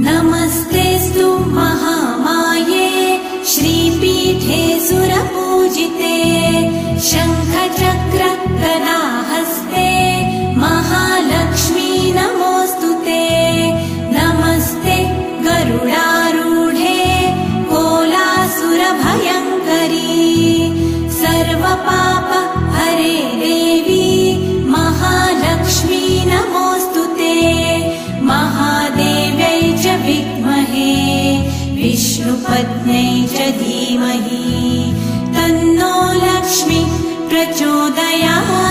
नमस्तेऽस्तु महामाये श्रीपीठे सुरपूजिते शङ्खचक्र गदाहस्ते महालक्ष्मी नमोऽस्तुते। नमस्ते गरुडारूढे कोलासुरभयङ्करी सर्वपाप हरे देवी महालक्ष्मी नमोऽस्तुते। महादेव्यै च विद्महे विष्णुपत्न्यै च धीमहि तन्नो लक्ष्मी प्रचोदयात्।